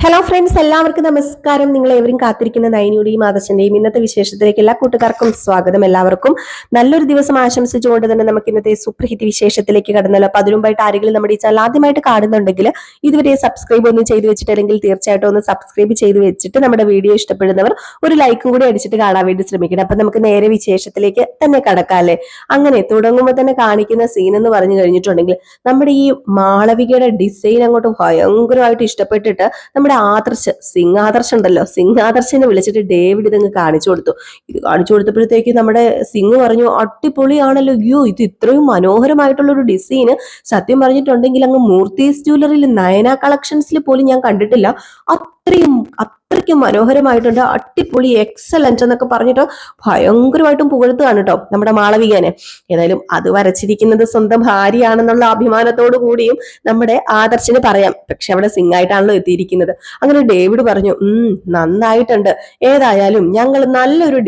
Hello friends, എല്ലാവർക്കും നമസ്കാരം. നിങ്ങൾ ഏവരും കാത്തിരിക്കുന്ന നൈനിയുടെയും ആദർശന്റെയും ഇന്നത്തെ വിശേഷത്തിലേക്ക് എല്ലാ കൂട്ടുകാർക്കും സ്വാഗതം. എല്ലാവർക്കും നല്ലൊരു ദിവസം ആശംസിച്ചുകൊണ്ട് തന്നെ നമുക്ക് ഇന്നത്തെ സൂപ്പർ വിശേഷത്തിലേക്ക് കടന്നല്ലോ. അപ്പൊ അതിനുമ്പായിട്ട് ആരെങ്കിലും നമ്മുടെ ഈ ചാനൽ ആദ്യമായിട്ട് കാണുന്നുണ്ടെങ്കിൽ ഇതുവരെ സബ്സ്ക്രൈബ് ഒന്നും ചെയ്തു വെച്ചിട്ടില്ലെങ്കിൽ തീർച്ചയായിട്ടും ഒന്ന് സബ്സ്ക്രൈബ് ചെയ്ത് വെച്ചിട്ട് നമ്മുടെ വീഡിയോ ഇഷ്ടപ്പെടുന്നവർ ഒരു ലൈക്കും കൂടി അടിച്ചിട്ട് കാണാൻ വേണ്ടി ശ്രമിക്കണം. അപ്പൊ നമുക്ക് നേരെ വിശേഷത്തിലേക്ക് തന്നെ കടക്കാല്ലേ. അങ്ങനെ തുടങ്ങുമ്പോൾ തന്നെ കാണിക്കുന്ന സീൻ എന്ന് പറഞ്ഞു കഴിഞ്ഞിട്ടുണ്ടെങ്കിൽ നമ്മുടെ ഈ മാളവികയുടെ ഡിസൈൻ അങ്ങോട്ട് ഭയങ്കരമായിട്ട് ഇഷ്ടപ്പെട്ടിട്ട് നമ്മുടെ ആദർശ് ഉണ്ടല്ലോ, ആദർശിനെ വിളിച്ചിട്ട് ഡേവിഡ് ഇതങ്ങ് കാണിച്ചു കൊടുത്തു. ഇത് കാണിച്ചു കൊടുത്തപ്പോഴത്തേക്ക് നമ്മുടെ സിംഗ് പറഞ്ഞു, അടിപൊളിയാണല്ലോ, അയ്യോ ഇത് ഇത്രയും മനോഹരമായിട്ടുള്ള ഒരു ഡിസൈന് സത്യം പറഞ്ഞിട്ടുണ്ടെങ്കിൽ അങ്ങ് മൂർത്തീസ് ജ്വല്ലറിയിൽ നയന കളക്ഷൻസിൽ പോലും ഞാൻ കണ്ടിട്ടില്ല. അത്രയ്ക്കും മനോഹരമായിട്ടുണ്ട്, അടിപൊളി, എക്സലന്റ് എന്നൊക്കെ പറഞ്ഞിട്ട് ഭയങ്കരമായിട്ടും പുകഴ്ത്തുകയാണ് കേട്ടോ നമ്മുടെ മാളവികനെ. ഏതായാലും അത് വരച്ചിരിക്കുന്നത് സ്വന്തം ഭാര്യയാണെന്നുള്ള അഭിമാനത്തോടു കൂടിയും നമ്മുടെ ആദർശിന് പറയാം. പക്ഷെ അവിടെ സിംഗായിട്ടാണല്ലോ എത്തിയിരിക്കുന്നത്. അങ്ങനെ ഡേവിഡ് പറഞ്ഞു, നന്നായിട്ടുണ്ട്, ഏതായാലും ഞങ്ങൾ നല്ലൊരു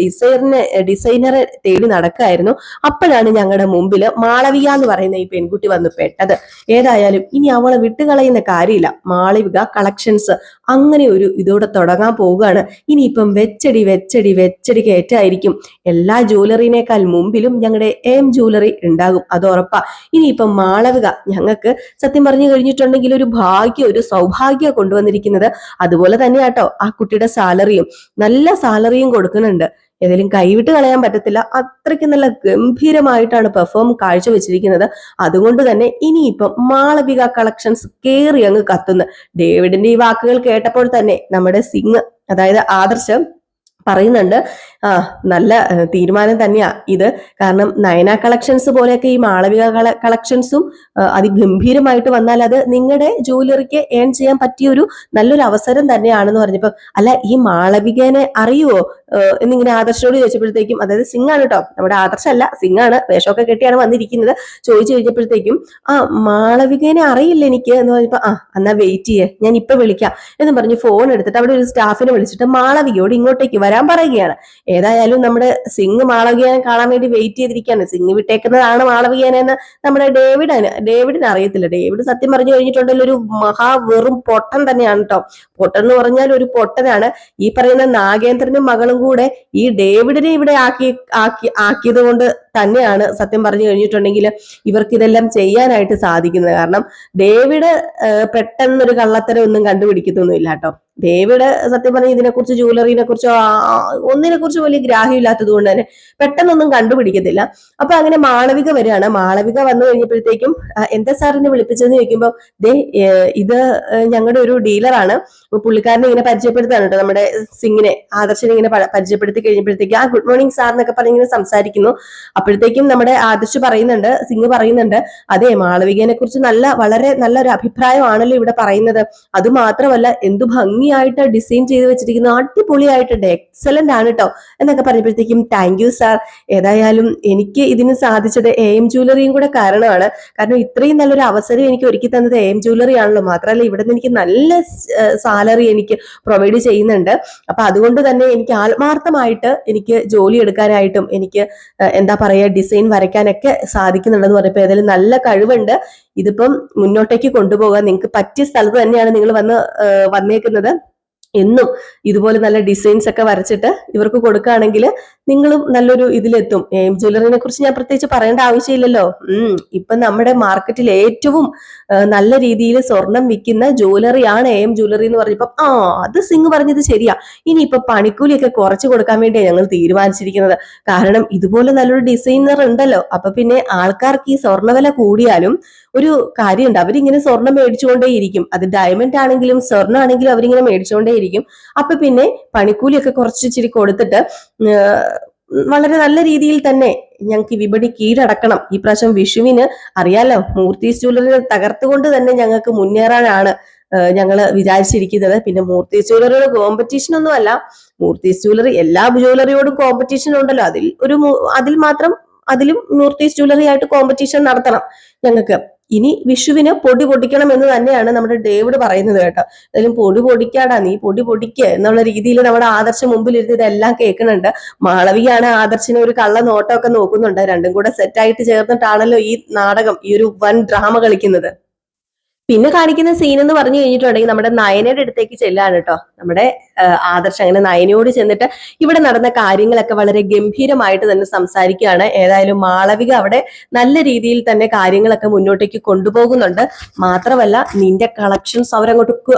ഡിസൈനറെ തേടി നടക്കായിരുന്നു. അപ്പോഴാണ് ഞങ്ങളുടെ മുമ്പിൽ മാളവിക എന്ന് പറയുന്ന ഈ പെൺകുട്ടി വന്ന് പെട്ടത്. ഏതായാലും ഇനി അവളെ വിട്ടുകളയുന്ന കാര്യമില്ല. മാളവിക കളക്ഷൻസ് അങ്ങനെ ഒരു ഇതോടെ തുടങ്ങാൻ പോവുകയാണ്. ഇനിയിപ്പം വെച്ചടി കയറ്റായിരിക്കും. എല്ലാ ജ്വല്ലറിനേക്കാൾ മുമ്പിലും ഞങ്ങളുടെ എം ജ്വല്ലറി ഉണ്ടാകും, അത് ഉറപ്പാ. ഇനിയിപ്പം മാളവിക ഞങ്ങൾക്ക് സത്യം പറഞ്ഞു കഴിഞ്ഞിട്ടുണ്ടെങ്കിൽ ഒരു സൗഭാഗ്യം കൊണ്ടുവന്നിരിക്കുന്നത്. അതുപോലെ തന്നെയാട്ടോ ആ കുട്ടിയുടെ സാലറിയും, നല്ല സാലറിയും കൊടുക്കുന്നുണ്ട്. ഏതായാലും കൈവിട്ട് കളയാൻ പറ്റത്തില്ല. അത്രയ്ക്ക് നല്ല ഗംഭീരമായിട്ടാണ് പെർഫോം കാഴ്ചവെച്ചിരിക്കുന്നത്. അതുകൊണ്ട് തന്നെ ഇനിയിപ്പം മാളവിക കളക്ഷൻസ് കേറി അങ്ങ് കത്തുന്നു. ഡേവിഡിന്റെ ഈ വാക്കുകൾ കേട്ടപ്പോൾ തന്നെ നമ്മുടെ സിംഗ്, അതായത് ആദർശ് പറയുന്നുണ്ട്, നല്ല തീരുമാനം തന്നെയാ ഇത്. കാരണം നയന കളക്ഷൻസ് പോലെയൊക്കെ ഈ മാളവിക കളക്ഷൻസും അതിഗംഭീരമായിട്ട് വന്നാൽ അത് നിങ്ങളുടെ ജ്വല്ലറിക്ക് ഏൺ ചെയ്യാൻ പറ്റിയ ഒരു നല്ലൊരു അവസരം തന്നെയാണെന്ന് പറഞ്ഞപ്പോ, അല്ല ഈ മാളവികനെ അറിയുവോ എന്നിങ്ങനെ ആദർശനോട് ചോദിച്ചപ്പോഴത്തേക്കും, അതായത് സിംഗ് ആണ് കേട്ടോ, നമ്മുടെ ആദർശല്ല, സിംഗ് ആണ്, വേഷമൊക്കെ കെട്ടിയാണ് വന്നിരിക്കുന്നത്. ചോദിച്ചു കഴിഞ്ഞപ്പോഴത്തേക്കും, മാളവികനെ അറിയില്ല എനിക്ക് എന്ന് പറഞ്ഞപ്പോ, എന്നാ വെയിറ്റ് ചെയ്യേ, ഞാൻ ഇപ്പൊ വിളിക്കാം എന്ന് പറഞ്ഞ് ഫോൺ എടുത്തിട്ട് അവിടെ ഒരു സ്റ്റാഫിനെ വിളിച്ചിട്ട് മാളവികയോട് ഇങ്ങോട്ടേക്ക് വരാൻ പറയുകയാണ്. ഏതായാലും നമ്മുടെ സിംഗ് മാളവികനെ കാണാൻ വേണ്ടി വെയിറ്റ് ചെയ്തിരിക്കുകയാണ്. സിംഗ് വിട്ടേക്കുന്നതാണ് മാളവികനെന്ന് നമ്മുടെ ഡേവിഡിന് അറിയത്തില്ല. ഡേവിഡ് സത്യം പറഞ്ഞു കഴിഞ്ഞിട്ടുണ്ടെങ്കിൽ ഒരു വെറും പൊട്ടൻ തന്നെയാണ് കേട്ടോ. പൊട്ടൻ എന്ന് പറഞ്ഞാൽ ഒരു പൊട്ടനാണ്. ഈ പറയുന്ന നാഗേന്ദ്രനും മകളും കൂടെ ഈ ഡേവിഡിനെ ഇവിടെ ആക്കിയത് കൊണ്ട് തന്നെയാണ് സത്യം പറഞ്ഞു കഴിഞ്ഞിട്ടുണ്ടെങ്കിൽ ഇവർക്ക് ഇതെല്ലാം ചെയ്യാനായിട്ട് സാധിക്കുന്നത്. കാരണം ഡേവിഡ് പെട്ടെന്നൊരു കള്ളത്തരം ഒന്നും കണ്ടുപിടിക്കത്തൊന്നുമില്ല കേട്ടോ. ഡേവിഡ് സത്യം പറഞ്ഞ ഇതിനെക്കുറിച്ച്, ജ്വല്ലറിനെ കുറിച്ചോ ഒന്നിനെ കുറിച്ച് വലിയ ഗ്രാഹ്യം ഇല്ലാത്തത് കൊണ്ട് തന്നെ പെട്ടെന്നൊന്നും കണ്ടുപിടിക്കത്തില്ല. അപ്പൊ അങ്ങനെ മാളവിക വരികയാണ്. മാളവിക വന്നു കഴിഞ്ഞപ്പോഴത്തേക്കും, എന്താ സാറിനെ വിളിപ്പിച്ചതെന്ന് ചോദിക്കുമ്പോൾ, ഇത് ഞങ്ങളുടെ ഒരു ഡീലറാണ്, പുള്ളിക്കാരനെ ഇങ്ങനെ പരിചയപ്പെടുത്താണ് കേട്ടോ നമ്മുടെ സിംഗിനെ, ആദർശിനെ ഇങ്ങനെ പരിചയപ്പെടുത്തി കഴിഞ്ഞപ്പോഴത്തേക്ക്, ഗുഡ് മോർണിംഗ് സാർ എന്നൊക്കെ പറഞ്ഞ് ഇങ്ങനെ സംസാരിക്കുന്നു. അപ്പോഴത്തേക്കും നമ്മുടെ ആദർശ് പറയുന്നുണ്ട്, സിംഗ് പറയുന്നുണ്ട്, അതെ മാളവികനെ കുറിച്ച് വളരെ നല്ലൊരു അഭിപ്രായമാണല്ലോ ഇവിടെ പറയുന്നത്. അത് മാത്രമല്ല എന്തു ഭംഗിയായിട്ട് ഡിസൈൻ ചെയ്ത് വെച്ചിരിക്കുന്നു, അടിപൊളിയായിട്ടുണ്ട്, എക്സലന്റ് ആണ് കേട്ടോ എന്നൊക്കെ പറഞ്ഞപ്പോഴത്തേക്കും, താങ്ക് യു സാർ, ഏതായാലും എനിക്ക് ഇതിന് സാധിച്ചത് എം ജ്വല്ലറിയും കൂടെ കാരണമാണ്. കാരണം ഇത്രയും നല്ലൊരു അവസരം എനിക്ക് ഒരുക്കി തന്നത് എം ജ്വല്ലറി ആണല്ലോ. മാത്രമല്ല ഇവിടെ നിന്ന് എനിക്ക് നല്ല സാലറി എനിക്ക് പ്രൊവൈഡ് ചെയ്യുന്നുണ്ട്. അപ്പൊ അതുകൊണ്ട് തന്നെ എനിക്ക് ആത്മാർത്ഥമായിട്ട് എനിക്ക് ജോലി എടുക്കാനായിട്ടും എനിക്ക് എന്താ പറയാ ഡിസൈൻ വരയ്ക്കാനൊക്കെ സാധിക്കുന്നുണ്ടെന്ന് പറഞ്ഞപ്പോ, ഏതായാലും നല്ല കഴിവുണ്ട്, ഇതിപ്പം മുന്നോട്ടേക്ക് കൊണ്ടുപോകാൻ നിങ്ങൾക്ക് പറ്റിയ സ്ഥലത്ത് തന്നെയാണ് നിങ്ങൾ വന്നേക്കുന്നത്. എന്നും ഇതുപോലെ നല്ല ഡിസൈൻസ് ഒക്കെ വരച്ചിട്ട് ഇവർക്ക് കൊടുക്കുകയാണെങ്കിൽ നിങ്ങളും നല്ലൊരു ഇതിലെത്തും. എം ജ്വല്ലറിനെ കുറിച്ച് ഞാൻ പ്രത്യേകിച്ച് പറയേണ്ട ആവശ്യമില്ലല്ലോ. ഇപ്പൊ നമ്മുടെ മാർക്കറ്റിൽ ഏറ്റവും നല്ല രീതിയിൽ സ്വർണം വിൽക്കുന്ന ജ്വല്ലറിയാണ് എം ജ്വല്ലറി എന്ന് പറഞ്ഞപ്പോ, അത് സിംഗ് പറഞ്ഞത് ശരിയാ. ഇനിയിപ്പൊ പണിക്കൂലിയൊക്കെ കുറച്ച് കൊടുക്കാൻ വേണ്ടിയാണ് ഞങ്ങൾ തീരുമാനിച്ചിരിക്കുന്നത്. കാരണം ഇതുപോലെ നല്ലൊരു ഡിസൈനർ ഉണ്ടല്ലോ. അപ്പൊ പിന്നെ ആൾക്കാർക്ക് ഈ സ്വർണ്ണവില കൂടിയാലും ഒരു കാര്യമുണ്ട്, അവരിങ്ങനെ സ്വർണം മേടിച്ചുകൊണ്ടേയിരിക്കും. അത് ഡയമണ്ട് ആണെങ്കിലും സ്വർണ്ണം ആണെങ്കിലും അവരിങ്ങനെ മേടിച്ചുകൊണ്ടേയിരിക്കും. അപ്പൊ പിന്നെ പണിക്കൂലിയൊക്കെ കുറച്ചിച്ചിരി കൊടുത്തിട്ട് വളരെ നല്ല രീതിയിൽ തന്നെ ഞങ്ങൾക്ക് വിപണി കീഴടക്കണം. ഈ പ്രാവശ്യം വിഷുവിന് അറിയാലോ, മൂർത്തീസ് ജ്വല്ലറി തകർത്തുകൊണ്ട് തന്നെ ഞങ്ങൾക്ക് മുന്നേറാനാണ് ഞങ്ങള് വിചാരിച്ചിരിക്കുന്നത്. പിന്നെ മൂർത്തീസ് ജ്വല്ലറിയുടെ കോമ്പറ്റീഷൻ ഒന്നും അല്ല, മൂർത്തീസ് ജ്വല്ലറി എല്ലാ ജ്വല്ലറിയോടും കോമ്പറ്റീഷൻ ഉണ്ടല്ലോ, അതിലും മൂർത്തീസ് ജ്വല്ലറി ആയിട്ട് കോമ്പറ്റീഷൻ നടത്തണം ഞങ്ങൾക്ക്. ഇനി വിഷുവിന് പൊടി പൊടിക്കണം എന്ന് തന്നെയാണ് നമ്മുടെ ഡേവിഡ് പറയുന്നത് കേട്ടോ. എന്തായാലും പൊടി പൊടിക്കാടാ, നീ പൊടി പൊടിക്കുക എന്നുള്ള രീതിയിൽ നമ്മുടെ ആദർശം മുമ്പിൽ ഇരുന്ന് ഇതെല്ലാം കേൾക്കുന്നുണ്ട്. മാളവികയാണ് ആദർശിനെ ഒരു കള്ള നോട്ടമൊക്കെ നോക്കുന്നുണ്ട്. രണ്ടും കൂടെ സെറ്റായിട്ട് ചേർന്നിട്ടാണല്ലോ ഈ നാടകം, ഈ ഒരു വൻ ഡ്രാമ കളിക്കുന്നത്. പിന്നെ കാണിക്കുന്ന സീൻ എന്ന് പറഞ്ഞു കഴിഞ്ഞിട്ടുണ്ടെങ്കിൽ നമ്മുടെ നയനയുടെ അടുത്തേക്ക് ചെല്ലാണ് കേട്ടോ. നമ്മുടെ ആദർശ് അങ്ങനെ നയനയോട് ചെന്നിട്ട് ഇവിടെ നടന്ന കാര്യങ്ങളൊക്കെ വളരെ ഗംഭീരമായിട്ട് തന്നെ സംസാരിക്കുകയാണ്. ഏതായാലും മാളവിക അവിടെ നല്ല രീതിയിൽ തന്നെ കാര്യങ്ങളൊക്കെ മുന്നോട്ടേക്ക് കൊണ്ടുപോകുന്നുണ്ട്. മാത്രമല്ല നിന്റെ കളക്ഷൻസ്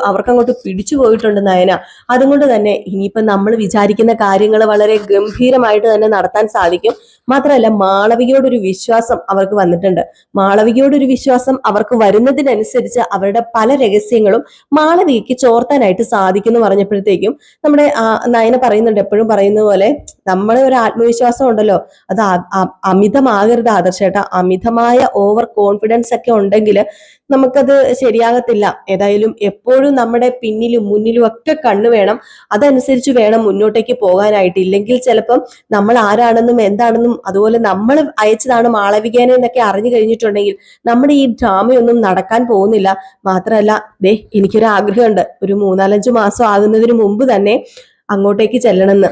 അവർക്കങ്ങോട്ട് പിടിച്ചു പോയിട്ടുണ്ട് നയന. അതുകൊണ്ട് തന്നെ ഇനിയിപ്പോ നമ്മൾ വിചാരിക്കുന്ന കാര്യങ്ങൾ വളരെ ഗംഭീരമായിട്ട് തന്നെ നടത്താൻ സാധിക്കും. മാത്രമല്ല മാളവികയോടൊരു വിശ്വാസം അവർക്ക് വന്നിട്ടുണ്ട്. മാളവികയോടൊരു വിശ്വാസം അവർക്ക് വരുന്നതിനനുസരിച്ച് അവരുടെ പല രഹസ്യങ്ങളും മാളവികയ്ക്ക് ചോർത്താനായിട്ട് സാധിക്കുന്നു പറഞ്ഞപ്പോഴത്തേക്കും നമ്മുടെ നയന പറയുന്നുണ്ട്, എപ്പോഴും പറയുന്ന പോലെ നമ്മളെ ഒരു ആത്മവിശ്വാസം ഉണ്ടല്ലോ, അത് അമിതമാകരുത് ആദർശേട്ടാ. അമിതമായ ഓവർ കോൺഫിഡൻസ് ഒക്കെ ഉണ്ടെങ്കിൽ നമുക്കത് ശരിയാകത്തില്ല. ഏതായാലും എപ്പോഴും നമ്മുടെ പിന്നിലും മുന്നിലും ഒക്കെ കണ്ണു വേണം. അതനുസരിച്ച് വേണം മുന്നോട്ടേക്ക് പോകാനായിട്ട്. ഇല്ലെങ്കിൽ ചിലപ്പം നമ്മൾ ആരാണെന്നും എന്താണെന്നും അതുപോലെ നമ്മൾ അയച്ചതാണ് മാളവികേന എന്നൊക്കെ അറിഞ്ഞു കഴിഞ്ഞിട്ടുണ്ടെങ്കിൽ നമ്മുടെ ഈ ഡ്രാമയൊന്നും നടക്കാൻ പോകുന്നില്ല. മാത്രമല്ല എനിക്കൊരു ആഗ്രഹമുണ്ട്, ഒരു 3-4 മാസം ആകുന്നതിന് മുമ്പ് തന്നെ അങ്ങോട്ടേക്ക് ചെല്ലണമെന്ന്,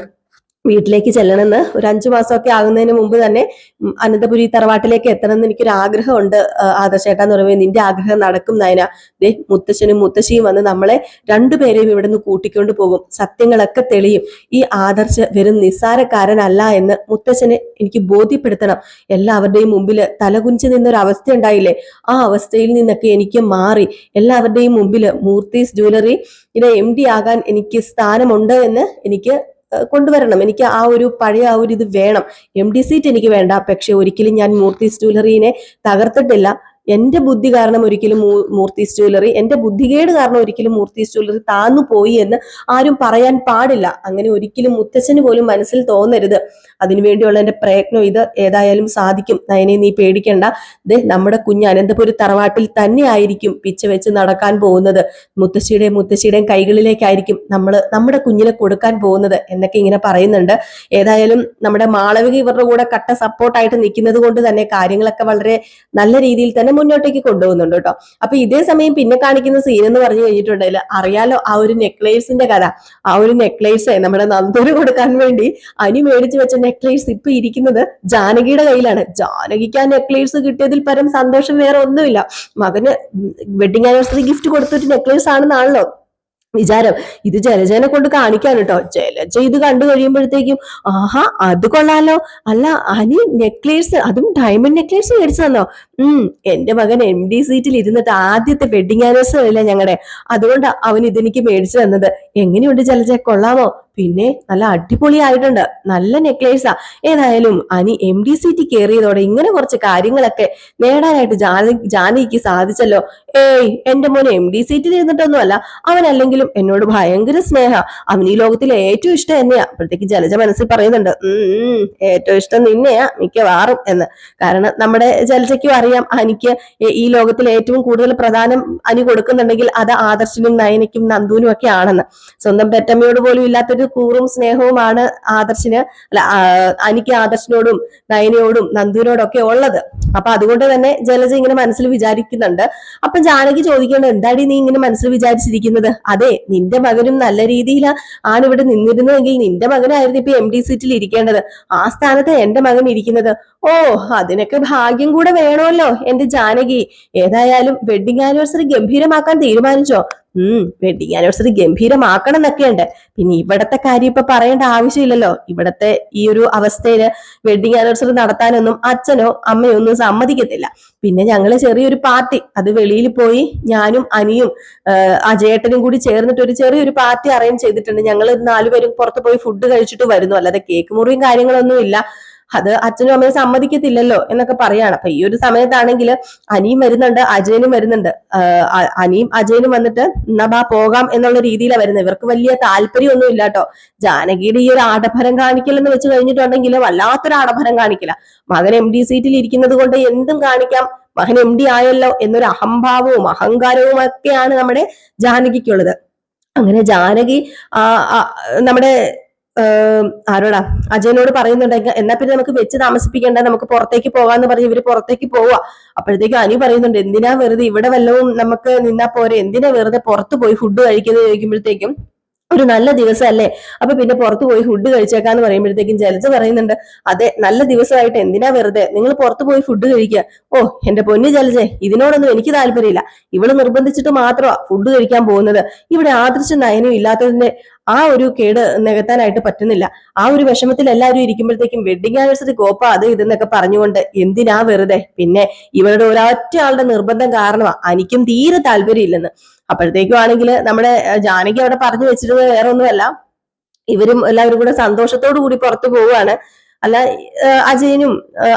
വീട്ടിലേക്ക് ചെല്ലണമെന്ന്. ഒരു 5 മാസമൊക്കെ ആകുന്നതിന് മുമ്പ് തന്നെ അനന്തപുരി തറവാട്ടിലേക്ക് എത്തണമെന്ന് എനിക്കൊരു ആഗ്രഹമുണ്ട് ആദർശേട്ടാന്ന് പറയുമ്പോൾ. നിന്റെ ആഗ്രഹം നടക്കും നയന. മുത്തശ്ശനും മുത്തശ്ശിയും വന്ന് നമ്മളെ രണ്ടുപേരെയും ഇവിടെ നിന്ന് കൂട്ടിക്കൊണ്ട് പോകും. സത്യങ്ങളൊക്കെ തെളിയും. ഈ ആദർശ് വെറും നിസ്സാരക്കാരനല്ല എന്ന് മുത്തശ്ശനെ എനിക്ക് ബോധ്യപ്പെടുത്തണം. എല്ലാവരുടെയും മുമ്പിൽ തലകുഞ്ചു നിന്നൊരു അവസ്ഥ ഉണ്ടായില്ലേ, ആ അവസ്ഥയിൽ നിന്നൊക്കെ എനിക്ക് മാറി എല്ലാവരുടെയും മുമ്പിൽ മൂർത്തീസ് ജ്വല്ലറി MD ആകാൻ എനിക്ക് സ്ഥാനമുണ്ട് എന്ന് എനിക്ക് കൊണ്ടുവരണം. എനിക്ക് ആ ഒരു പഴയ ആ ഒരു ഇത് വേണം. MD സീറ്റ് എനിക്ക് വേണ്ട. പക്ഷെ ഒരിക്കലും ഞാൻ മൂർത്തീസ് ജ്വല്ലറിനെ തകർത്തിട്ടില്ല. എന്റെ ബുദ്ധി കാരണം ഒരിക്കലും മൂർത്തീസ് ജ്വല്ലറി, എന്റെ ബുദ്ധികേട് കാരണം ഒരിക്കലും മൂർത്തീസ് ജ്വല്ലറി താന്നു പോയി എന്ന് ആരും പറയാൻ പാടില്ല. അങ്ങനെ ഒരിക്കലും മുത്തച്ഛന് പോലും മനസ്സിൽ തോന്നരുത്. അതിനുവേണ്ടിയുള്ള എന്റെ പ്രയത്നം ഇത് ഏതായാലും സാധിക്കും. നയനെ നീ പേടിക്കണ്ട. നമ്മുടെ കുഞ്ഞ് അനന്തപുരി തറവാട്ടിൽ തന്നെ ആയിരിക്കും പിച്ച വെച്ച് നടക്കാൻ പോകുന്നത്. മുത്തശ്ശിയുടെയും കൈകളിലേക്കായിരിക്കും നമ്മുടെ കുഞ്ഞിനെ കൊടുക്കാൻ പോകുന്നത് എന്നൊക്കെ ഇങ്ങനെ പറയുന്നുണ്ട്. ഏതായാലും നമ്മുടെ മാളവിക ഇവരുടെ കൂടെ കട്ട സപ്പോർട്ടായിട്ട് നിൽക്കുന്നത് കൊണ്ട് തന്നെ കാര്യങ്ങളൊക്കെ വളരെ നല്ല രീതിയിൽ തന്നെ മുന്നോട്ടേക്ക് കൊണ്ടുപോകുന്നുണ്ട് കേട്ടോ. അപ്പൊ ഇതേ സമയം പിന്നെ കാണിക്കുന്ന സീൻ എന്ന് പറഞ്ഞു കഴിഞ്ഞിട്ടുണ്ടെങ്കിൽ അറിയാലോ ആ ഒരു നെക്ലേസിന്റെ കഥ. ആ ഒരു നെക്ലേസ് നമ്മുടെ നന്ദൂര് കൊടുക്കാൻ വേണ്ടി അനി മേടിച്ചു വെച്ച നെക്ലേസ് ഇപ്പൊ ഇരിക്കുന്നത് ജാനകിയുടെ കയ്യിലാണ്. ജാനകിക്ക് ആ നെക്ലേസ് കിട്ടിയതിൽ പരം സന്തോഷം വേറെ ഒന്നുമില്ല. മകന് വെഡിങ് ആനിവേഴ്സറി ഗിഫ്റ്റ് കൊടുത്തൊരു നെക്ലേസ് ആണെന്നാണല്ലോ വിചാരം. ഇത് ജലജനെ കൊണ്ട് കാണിക്കാൻ കേട്ടോ. ജലജ ഇത് കണ്ടു കഴിയുമ്പോഴത്തേക്കും ആഹാ അത് കൊള്ളാലോ, അല്ല അനി നെക്ലേസ്, അതും ഡയമണ്ട് നെക്ലേസ് മേടിച്ചു തന്നോ? എന്റെ മകൻ MD സീറ്റിൽ ഇരുന്നിട്ട് ആദ്യത്തെ വെഡിങ് ആനിവേഴ്സറി അല്ലേ ഞങ്ങളുടെ, അതുകൊണ്ട് അവൻ ഇതെനിക്ക് മേടിച്ചു തന്നത്. എങ്ങനെയുണ്ട് ജലജ, കൊള്ളാമോ? പിന്നെ നല്ല അടിപൊളിയായിട്ടുണ്ട്, നല്ല നെക്ലേസാ. ഏതായാലും അനി MD സീറ്റ് കയറിയതോടെ ഇങ്ങനെ കുറച്ച് കാര്യങ്ങളൊക്കെ നേടാനായിട്ട് ജാനകിക്ക് സാധിച്ചല്ലോ. എന്റെ മോൻ MD സീറ്റിൽ ഇരുന്നിട്ടൊന്നും അല്ല, അവൻ അല്ലെങ്കിലും എന്നോട് ഭയങ്കര സ്നേഹ, അവൻ ഈ ലോകത്തിലെ ഏറ്റവും ഇഷ്ടം എന്നെയാ. അപ്പോഴത്തേക്ക് ജലജ മനസ്സിൽ പറയുന്നുണ്ട്, ഏറ്റവും ഇഷ്ടം നിന്നെയാ മിക്കവാറും എന്ന്. കാരണം നമ്മുടെ ജലജയ്ക്കും അറിയാം അനിക്ക് ഈ ലോകത്തിൽ ഏറ്റവും കൂടുതൽ പ്രധാനം അനി കൊടുക്കുന്നുണ്ടെങ്കിൽ അത് ആദർശിനും നയനയ്ക്കും നന്ദുവിനും ഒക്കെ ആണെന്ന്. സ്വന്തം പെറ്റമ്മയോട് പോലും ഇല്ലാത്തൊരു കൂറും സ്നേഹവുമാണ് ആദർശിന്, അല്ല അനിക്ക് ആദർശിനോടും നയനയോടും നന്ദുവിനോടും ഒക്കെ ഉള്ളത്. അപ്പൊ അതുകൊണ്ട് തന്നെ ജലജ ഇങ്ങനെ മനസ്സിൽ വിചാരിക്കുന്നുണ്ട്. അപ്പൊ ജാനകി ചോദിക്കേണ്ടത്, എന്താടി നീ ഇങ്ങനെ മനസ്സിൽ വിചാരിച്ചിരിക്കുന്നത്? അതെ, നിന്റെ മകനും നല്ല രീതിയിൽ ആണ് ഇവിടെ നിന്നിരുന്നതെങ്കിൽ നിന്റെ മകനായിരുന്നു ഇപ്പൊ MD സീറ്റിൽ ഇരിക്കേണ്ടത്. ആ സ്ഥാനത്ത് എന്റെ മകൻ ഇരിക്കുന്നത്. അതിനൊക്കെ ഭാഗ്യം കൂടെ വേണമല്ലോ എന്റെ ജാനകി. ഏതായാലും വെഡിങ് ആനിവേഴ്സറി ഗംഭീരമാക്കാൻ തീരുമാനിച്ചോ? വെഡിങ് ആനിവേഴ്സറി ഗംഭീരമാക്കണം എന്നൊക്കെയുണ്ട്. പിന്നെ ഇവിടത്തെ കാര്യം ഇപ്പൊ പറയേണ്ട ആവശ്യമില്ലല്ലോ. ഇവിടത്തെ ഈ ഒരു അവസ്ഥയില് വെഡിങ് ആനിവേഴ്സറി നടത്താനൊന്നും അച്ഛനോ അമ്മയോ ഒന്നും സമ്മതിക്കത്തില്ല. പിന്നെ ഞങ്ങള് ചെറിയൊരു പാർട്ടി, അത് വെളിയിൽ പോയി ഞാനും അനിയും അജയേട്ടനും കൂടി ചേർന്നിട്ട് ഒരു ചെറിയൊരു പാർട്ടി അറേഞ്ച് ചെയ്തിട്ടുണ്ട്. ഞങ്ങൾ 4 പേരും പുറത്ത് പോയി ഫുഡ് കഴിച്ചിട്ട് വരുന്നു, അല്ലാതെ കേക്ക് മുറിയും കാര്യങ്ങളൊന്നും ഇല്ല. അത് അച്ഛനും അമ്മയും സമ്മതിക്കത്തില്ലല്ലോ എന്നൊക്കെ പറയാണ്. അപ്പൊ ഈ ഒരു സമയത്താണെങ്കിൽ അനിയും വരുന്നുണ്ട്, അജയനും വരുന്നുണ്ട്. അനിയും അജയനും വന്നിട്ട് എന്നാ പോകാം എന്നുള്ള രീതിയിലാണ് വരുന്നത്. ഇവർക്ക് വലിയ താല്പര്യമൊന്നും ഇല്ല കേട്ടോ. ജാനകിയുടെ ഈ ഒരു ആഡംബരം കാണിക്കലെന്ന് വെച്ച് കഴിഞ്ഞിട്ടുണ്ടെങ്കിൽ വല്ലാത്തൊരു ആഡംബരം കാണിക്കില്ല. മകൻ MD സീറ്റിൽ ഇരിക്കുന്നത് കൊണ്ട് എന്തും കാണിക്കാം, മകൻ MD ആയല്ലോ എന്നൊരു അഹംഭാവവും അഹങ്കാരവും ഒക്കെയാണ് നമ്മുടെ ജാനകിക്കുള്ളത്. അങ്ങനെ ജാനകി നമ്മുടെ ആരോടാ അജയനോട് പറയുന്നുണ്ടെങ്കിൽ എന്നാ പിന്നെ നമുക്ക് വെച്ച് താമസിപ്പിക്കേണ്ട, നമുക്ക് പുറത്തേക്ക് പോകാന്ന് പറഞ്ഞ് ഇവര് പുറത്തേക്ക് പോവാ. അപ്പോഴത്തേക്കും അനി പറയുന്നുണ്ട്, എന്തിനാ വെറുതെ ഇവിടെ വല്ലവും നമുക്ക് നിന്നാ പോരെ, എന്തിനാ വെറുതെ പുറത്തു പോയി ഫുഡ് കഴിക്കുന്നത് ചോദിക്കുമ്പോഴത്തേക്കും ഒരു നല്ല ദിവസമല്ലേ, അപ്പൊ പിന്നെ പുറത്തു പോയി ഫുഡ് കഴിച്ചേക്കാന്ന് പറയുമ്പോഴത്തേക്കും ജലജ പറയുന്നുണ്ട്, അതെ നല്ല ദിവസമായിട്ട് എന്തിനാ വെറുതെ, നിങ്ങൾ പുറത്തു പോയി ഫുഡ് കഴിക്കുക. ഓ എന്റെ പൊന്നു ജലജെ, ഇതിനോടൊന്നും എനിക്ക് താല്പര്യമില്ല. ഇവള് നിർബന്ധിച്ചിട്ട് മാത്രമാ ഫുഡ് കഴിക്കാൻ പോകുന്നത്. ഇവിടെ ആദർശം നയനും ഇല്ലാത്തതിന്റെ ആ ഒരു കേട് നികത്താനായിട്ട് പറ്റുന്നില്ല. ആ ഒരു വിഷമത്തിൽ എല്ലാവരും ഇരിക്കുമ്പോഴത്തേക്കും വെഡിങ് ആനിവേഴ്സറി കോപ്പ അത് ഇതെന്നൊക്കെ പറഞ്ഞുകൊണ്ട് എന്തിനാ വെറുതെ, പിന്നെ ഇവരുടെ ഒരൊറ്റ ആളുടെ നിർബന്ധം കാരണമാ എനിക്കും തീരെ താല്പര്യമില്ലെന്ന്. അപ്പോഴത്തേക്കും ആണെങ്കിൽ നമ്മുടെ ജാനകി അവിടെ പറഞ്ഞു വെച്ചിരുന്നത് വേറെ ഒന്നുമല്ല, ഇവരും എല്ലാവരും കൂടെ സന്തോഷത്തോടു കൂടി പുറത്തു പോവുകയാണ്. അല്ല അജയനും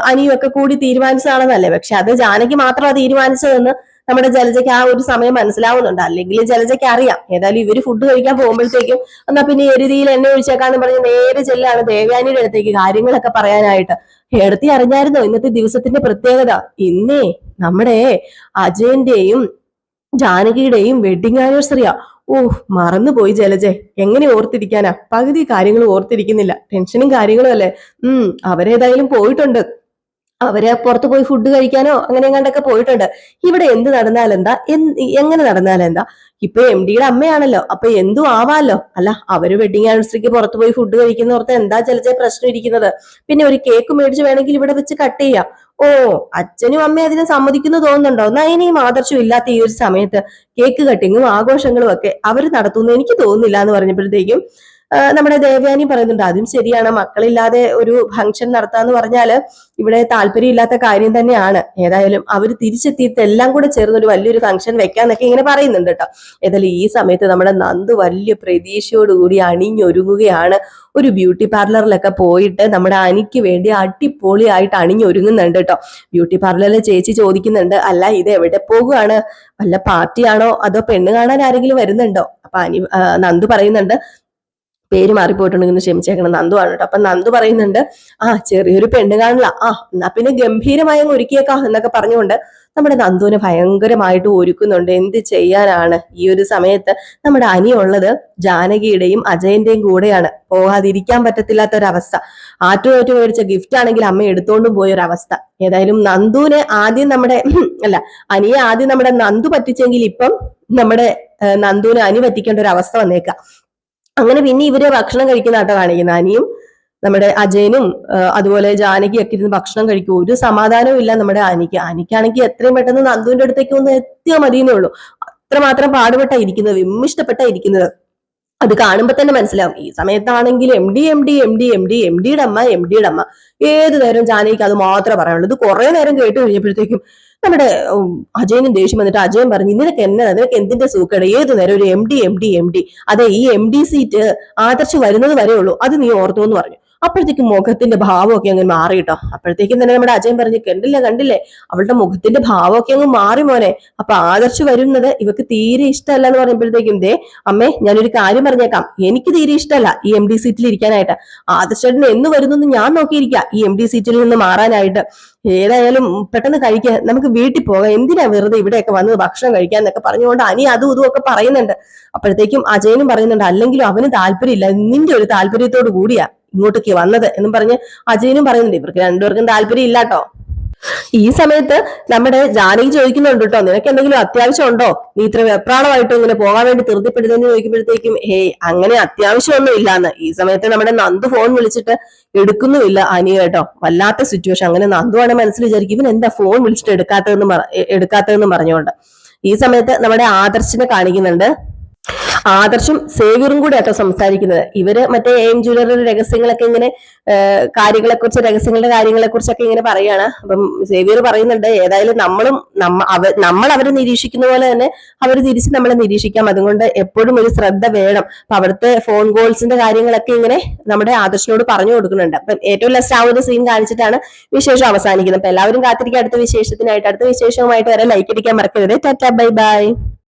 അനിയും ഒക്കെ കൂടി തീരുമാനിച്ചതാണെന്നല്ലേ, പക്ഷെ അത് ജാനകി മാത്രമാ തീരുമാനിച്ചതെന്ന് നമ്മുടെ ജലജയ്ക്ക് ആ ഒരു സമയം മനസ്സിലാവുന്നുണ്ട്. അല്ലെങ്കിൽ ജലജയ്ക്ക് അറിയാം ഏതായാലും ഇവര് ഫുഡ് കഴിക്കാൻ പോകുമ്പോഴത്തേക്കും എന്നാ പിന്നെ എരുതിയിൽ എണ്ണ ഒഴിച്ചേക്കാന്ന് പറഞ്ഞ് നേരെ ചെല്ലാണ് ദേവയാനിയുടെ അടുത്തേക്ക് കാര്യങ്ങളൊക്കെ പറയാനായിട്ട്. എടുത്തി അറിഞ്ഞായിരുന്നോ ഇന്നത്തെ ദിവസത്തിന്റെ പ്രത്യേകത? ഇന്നേ നമ്മുടെ അജയന്റെയും ജാനകിയുടെയും വെഡിങ് ആനിവേഴ്സറിയാ. ഓ മറന്നുപോയി ജലജെ, എങ്ങനെ ഓർത്തിരിക്കാനാ, പകുതി കാര്യങ്ങൾ ഓർത്തിരിക്കുന്നില്ല, ടെൻഷനും കാര്യങ്ങളും അല്ലേ. അവരേതായാലും പോയിട്ടുണ്ട്, അവരെ പുറത്തു പോയി ഫുഡ് കഴിക്കാനോ അങ്ങനെ എങ്ങാണ്ടൊക്കെ പോയിട്ടുണ്ട്. ഇവിടെ എന്ത് നടന്നാലെന്താ, എങ്ങനെ നടന്നാലെന്താ, ഇപ്പൊ എം ഡിയുടെ അമ്മയാണല്ലോ, അപ്പൊ എന്തും ആവാലോ. അല്ല അവര് വെഡിങ് ആനിവേഴ്സറിക്ക് പുറത്തു പോയി ഫുഡ് കഴിക്കുന്നോർത്ത് എന്താ ചിലച്ച പ്രശ്നം ഇരിക്കുന്നത്? പിന്നെ ഒരു കേക്ക് മേടിച്ച് വേണമെങ്കിൽ ഇവിടെ വെച്ച് കട്ട് ചെയ്യാം. ഓ അച്ഛനും അമ്മയും അതിനെ സമ്മതിക്കുന്നു തോന്നുന്നുണ്ടോ? നയനയും ആദർശവും ഇല്ലാത്ത ഈ ഒരു സമയത്ത് കേക്ക് കട്ടിങ്ങും ആഘോഷങ്ങളും ഒക്കെ അവര് നടത്തുന്നു എനിക്ക് തോന്നുന്നില്ല എന്ന് പറഞ്ഞപ്പോഴത്തേക്കും നമ്മുടെ ദേവയാനി പറയുന്നുണ്ട്, അതും ശരിയാണ്, മക്കളില്ലാതെ ഒരു ഫംഗ്ഷൻ നടത്താന്ന് പറഞ്ഞാല് ഇവിടെ താല്പര്യമില്ലാത്ത കാര്യം തന്നെയാണ്. ഏതായാലും അവർ തിരിച്ചെത്തിയിട്ട് എല്ലാം കൂടെ ചേർന്ന് ഒരു വലിയൊരു ഫംഗ്ഷൻ വെക്കാന്നൊക്കെ ഇങ്ങനെ പറയുന്നുണ്ട് കേട്ടോ. ഏതായാലും ഈ സമയത്ത് നമ്മുടെ നന്ദു വലിയ പ്രതീക്ഷയോടുകൂടി അണിഞ്ഞൊരുങ്ങുകയാണ്. ഒരു ബ്യൂട്ടി പാർലറിലൊക്കെ പോയിട്ട് നമ്മുടെ അനിക്ക് വേണ്ടി അടിപൊളിയായിട്ട് അണിഞ്ഞൊരുങ്ങുന്നുണ്ട് കേട്ടോ. ബ്യൂട്ടി പാർലറിലെ ചേച്ചി ചോദിക്കുന്നുണ്ട്, അല്ല ഇത് എവിടെ പോകുകയാണ്, വല്ല പാർട്ടിയാണോ അതോ പെണ്ണ് കാണാൻ ആരെങ്കിലും വരുന്നുണ്ടോ? അപ്പൊ നന്ദു പറയുന്നുണ്ട്, പേര് മാറിപ്പോയിട്ടുണ്ടെങ്കിൽ ക്ഷമിച്ചേക്കണം, നന്ദു ആണ് കേട്ടോ. അപ്പൊ നന്ദു പറയുന്നുണ്ട്, ചെറിയൊരു പെണ്ണ് കാണില്ല, എന്നാ പിന്നെ ഗംഭീരമായി ഒരുക്കിയേക്കാം എന്നൊക്കെ പറഞ്ഞുകൊണ്ട് നമ്മുടെ നന്ദുവിനെ ഭയങ്കരമായിട്ട് ഒരുക്കുന്നുണ്ട്. എന്ത് ചെയ്യാനാണ്, ഈ ഒരു സമയത്ത് നമ്മുടെ അനിയുള്ളത് ജാനകിയുടെയും അജയന്റെയും കൂടെയാണ്, പോകാതിരിക്കാൻ പറ്റത്തില്ലാത്ത ഒരവസ്ഥ. ആറ്റുമാറ്റു മേടിച്ച ഗിഫ്റ്റ് ആണെങ്കിൽ അമ്മ എടുത്തോണ്ടും പോയൊരവസ്ഥ. ഏതായാലും നന്ദുവിനെ ആദ്യം അനിയെ ആദ്യം നമ്മുടെ നന്ദു പറ്റിച്ചെങ്കിൽ ഇപ്പം നമ്മുടെ നന്ദുവിനെ അനി പറ്റിക്കേണ്ട ഒരു അവസ്ഥ വന്നേക്കാം. അങ്ങനെ പിന്നെ ഇവര് ഭക്ഷണം കഴിക്കുന്ന ആട്ടോ കാണിക്കുന്ന, അനിയും നമ്മുടെ അജയനും അതുപോലെ ജാനകിയൊക്കെ ഇരുന്ന് ഭക്ഷണം കഴിക്കും. ഒരു സമാധാനവും ഇല്ല നമ്മുടെ അനിക്കാണെങ്കിൽ എത്രയും പെട്ടെന്ന് നന്ദുവിന്റെ അടുത്തേക്ക് ഒന്ന് എത്തിയാൽ മതിയെന്നേ ഉള്ളൂ. അത്രമാത്രം പാടുപെട്ടാ ഇരിക്കുന്നത്, വിമ്മിഷ്ടപ്പെട്ടാ ഇരിക്കുന്നത്. അത് കാണുമ്പോ തന്നെ മനസ്സിലാവും. ഈ സമയത്താണെങ്കിൽ എം ഡിയുടെ അമ്മ ഏതു നേരം ജാനകിക്ക് അത് മാത്രമേ പറയാനുള്ളൂ. ഇത് കുറെ നേരം കേട്ട് കഴിഞ്ഞപ്പോഴത്തേക്കും നമ്മുടെ അജയനും ദേഷ്യം വന്നിട്ട് അജയൻ പറഞ്ഞു, നിനക്ക് എന്തിന്റെ സൂക്കേട്, ഏതു നേരം ഒരു എം ഡി അതെ ഈ എം ഡി സീറ്റ് ആദർശ് വരുന്നത് വരെ ഉള്ളൂ, അത് നീ ഓർത്തു എന്ന് പറഞ്ഞു. അപ്പോഴത്തേക്കും മുഖത്തിന്റെ ഭാവമൊക്കെ അങ്ങ് മാറിയിട്ടോ. അപ്പോഴത്തേക്കും തന്നെ നമ്മുടെ അജയൻ പറഞ്ഞു, കണ്ടില്ലേ അവളുടെ മുഖത്തിന്റെ ഭാവമൊക്കെ അങ്ങ് മാറി മോനെ. അപ്പൊ ആദർശ് വരുന്നത് ഇവക്ക് തീരെ ഇഷ്ടമല്ല എന്ന് പറയുമ്പോഴത്തേക്കും, അമ്മേ ഞാനൊരു കാര്യം പറഞ്ഞേക്കാം, എനിക്ക് തീരെ ഇഷ്ടമല്ല ഈ എം ഡി സീറ്റിൽ ഇരിക്കാനായിട്ട്. ആദർശേട്ടന് എന്ന് വരുന്നു ഞാൻ നോക്കിയിരിക്കുക ഈ എം ഡി സീറ്റിൽ നിന്ന് മാറാനായിട്ട്. ഏതായാലും പെട്ടെന്ന് കഴിക്കുക, നമുക്ക് വീട്ടിൽ പോകാം, എന്തിനാ വെറുതെ ഇവിടെയൊക്കെ വന്നത് ഭക്ഷണം കഴിക്കാൻ എന്നൊക്കെ പറഞ്ഞുകൊണ്ട് അനി അതും ഇതും ഒക്കെ പറയുന്നുണ്ട്. അപ്പോഴത്തേക്കും അജയനും പറയുന്നുണ്ട്, അല്ലെങ്കിലും അവന് താല്പര്യമില്ല, നിന്റെ ഒരു താല്പര്യത്തോട് കൂടിയാ ഇങ്ങോട്ടേക്ക് വന്നത് എന്നും പറഞ്ഞ് അജയനും പറയുന്നുണ്ട്. ഇവർക്ക് രണ്ടുപേർക്കും താല്പര്യം ഇല്ലാട്ടോ. ഈ സമയത്ത് നമ്മുടെ ജാനകി ചോദിക്കുന്നുണ്ട് കേട്ടോ, നിനക്ക് എന്തെങ്കിലും അത്യാവശ്യം ഉണ്ടോ, നീ ഇത്ര വെപ്രാളമായിട്ട് ഇങ്ങനെ പോകാൻ വേണ്ടി ധൃതിപ്പെടുന്നെന്ന് ചോദിക്കുമ്പോഴത്തേക്കും അങ്ങനെ അത്യാവശ്യമൊന്നും ഇല്ലാന്ന്. ഈ സമയത്ത് നമ്മുടെ നന്ദു ഫോൺ വിളിച്ചിട്ട് എടുക്കുന്നുമില്ല അനി കേട്ടോ. വല്ലാത്ത സിറ്റുവേഷൻ. അങ്ങനെ നന്ദുവാണ് മനസ്സിൽ വിചാരിക്കും, ഇവൻ എന്താ ഫോൺ വിളിച്ചിട്ട് എടുക്കാത്തതെന്ന് പറഞ്ഞുകൊണ്ട്. ഈ സമയത്ത് നമ്മുടെ ആദർശിനെ കാണിക്കുന്നുണ്ട്. ആദർശും സേവ്യറും കൂടെ ആട്ടോ സംസാരിക്കുന്നത്. ഇവര് മറ്റേ എയിം ജ്വല്ലറിയുടെ രഹസ്യങ്ങളൊക്കെ ഇങ്ങനെ രഹസ്യങ്ങളുടെ കാര്യങ്ങളെ കുറിച്ചൊക്കെ ഇങ്ങനെ പറയാണ്. അപ്പം സേവ്യർ പറയുന്നുണ്ട്, ഏതായാലും നമ്മൾ അവരെ നിരീക്ഷിക്കുന്ന പോലെ തന്നെ അവർ തിരിച്ച് നമ്മളെ നിരീക്ഷിക്കാം, അതുകൊണ്ട് എപ്പോഴും ഒരു ശ്രദ്ധ വേണം. അപ്പൊ അവിടുത്തെ ഫോൺ കോൾസിന്റെ കാര്യങ്ങളൊക്കെ ഇങ്ങനെ നമ്മുടെ ആദർശിനോട് പറഞ്ഞു കൊടുക്കുന്നുണ്ട്. അപ്പം ഏറ്റവും ലാസ്റ്റ് ആ ഒരു സീൻ കാണിച്ചിട്ടാണ് വിശേഷം അവസാനിക്കുന്നത്. അപ്പൊ എല്ലാവരും കാത്തിരിക്കുക അടുത്ത വിശേഷത്തിനായിട്ട്. അടുത്ത വിശേഷവുമായിട്ട് വരെ ലൈക്ക് അടിക്കാൻ മറക്കരുത്. Tata bye bye.